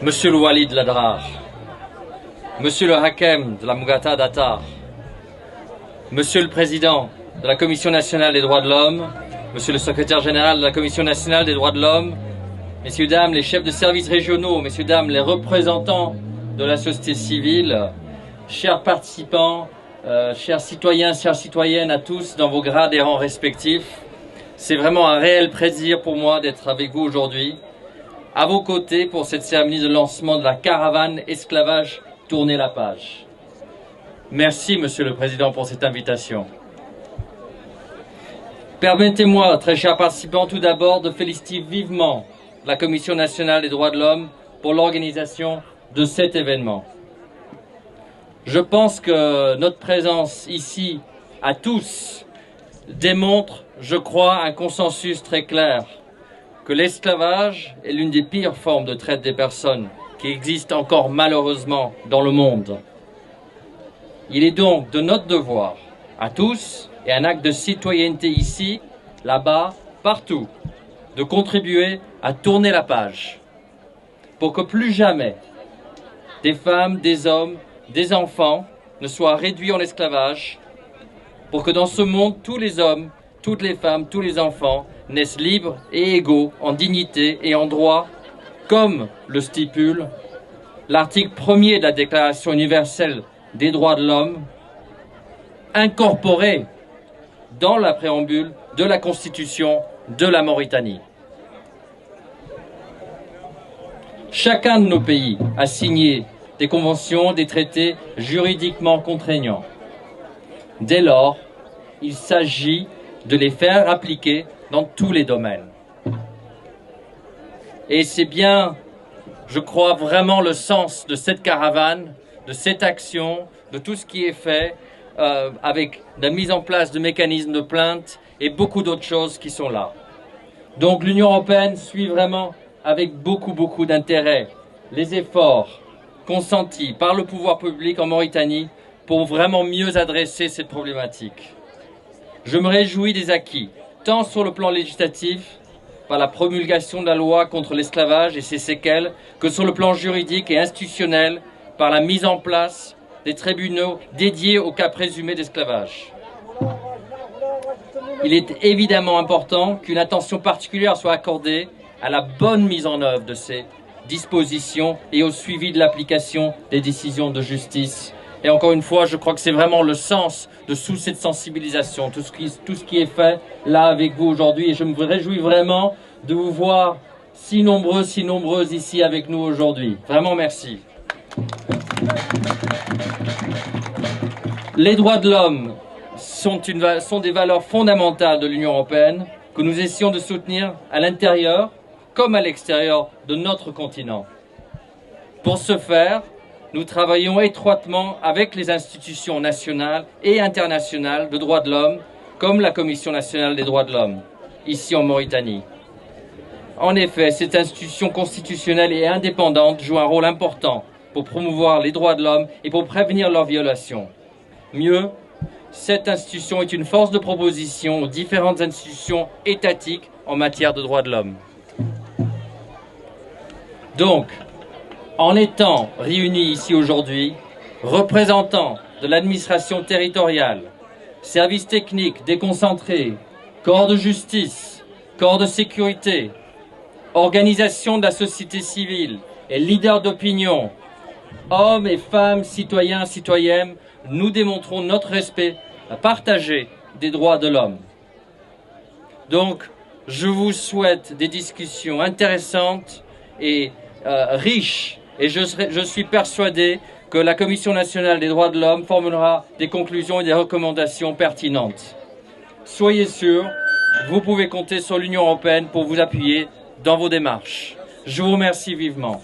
Monsieur le Wali de l'Adrar, Monsieur le Hakem de la Mugata d'Attar, Monsieur le Président de la Commission nationale des droits de l'homme, Monsieur le Secrétaire général de la Commission nationale des droits de l'homme, Messieurs, dames, les chefs de services régionaux, Messieurs, dames, les représentants de la société civile, chers participants, chers citoyens, chères citoyennes à tous dans vos grades et rangs respectifs, c'est vraiment un réel plaisir pour moi d'être avec vous aujourd'hui, à vos côtés pour cette cérémonie de lancement de la caravane Esclavage, tournez la page. Merci, Monsieur le Président, pour cette invitation. Permettez-moi, très chers participants, tout d'abord de féliciter vivement la Commission nationale des droits de l'homme pour l'organisation de cet événement. Je pense que notre présence ici, à tous, démontre, je crois, un consensus très clair que l'esclavage est l'une des pires formes de traite des personnes qui existent encore malheureusement dans le monde. Il est donc de notre devoir, à tous, et un acte de citoyenneté ici, là-bas, partout, de contribuer à tourner la page pour que plus jamais des femmes, des hommes, des enfants ne soient réduits en esclavage, pour que dans ce monde, tous les hommes, toutes les femmes, tous les enfants naissent libres et égaux en dignité et en droit, comme le stipule l'article 1er de la Déclaration universelle des droits de l'homme, incorporé dans la préambule de la Constitution de la Mauritanie. Chacun de nos pays a signé des conventions, des traités juridiquement contraignants. Dès lors, il s'agit de les faire appliquer dans tous les domaines. Et c'est bien, je crois, vraiment le sens de cette caravane, de cette action, de tout ce qui est fait avec la mise en place de mécanismes de plainte et beaucoup d'autres choses qui sont là. Donc l'Union européenne suit vraiment avec beaucoup d'intérêt les efforts consentis par le pouvoir public en Mauritanie pour vraiment mieux adresser cette problématique. Je me réjouis des acquis, tant sur le plan législatif, par la promulgation de la loi contre l'esclavage et ses séquelles, que sur le plan juridique et institutionnel, par la mise en place des tribunaux dédiés aux cas présumés d'esclavage. Il est évidemment important qu'une attention particulière soit accordée à la bonne mise en œuvre de ces dispositions et au suivi de l'application des décisions de justice. Et encore une fois, je crois que c'est vraiment le sens de toute cette sensibilisation, tout ce qui est fait là avec vous aujourd'hui. Et je me réjouis vraiment de vous voir si nombreux, si nombreuses ici avec nous aujourd'hui. Vraiment merci. Les droits de l'homme sont des valeurs fondamentales de l'Union européenne que nous essayons de soutenir à l'intérieur comme à l'extérieur de notre continent. Pour ce faire, nous travaillons étroitement avec les institutions nationales et internationales de droits de l'homme, comme la Commission nationale des droits de l'homme, ici en Mauritanie. En effet, cette institution constitutionnelle et indépendante joue un rôle important pour promouvoir les droits de l'homme et pour prévenir leur violation. Mieux, cette institution est une force de proposition aux différentes institutions étatiques en matière de droits de l'homme. Donc, en étant réunis ici aujourd'hui, représentants de l'administration territoriale, services techniques déconcentrés, corps de justice, corps de sécurité, organisations de la société civile et leaders d'opinion, hommes et femmes, citoyens, citoyennes, nous démontrons notre respect partagé des droits de l'homme. Donc, je vous souhaite des discussions intéressantes et riches, et je suis persuadé que la Commission nationale des droits de l'homme formulera des conclusions et des recommandations pertinentes. Soyez sûrs, vous pouvez compter sur l'Union européenne pour vous appuyer dans vos démarches. Je vous remercie vivement.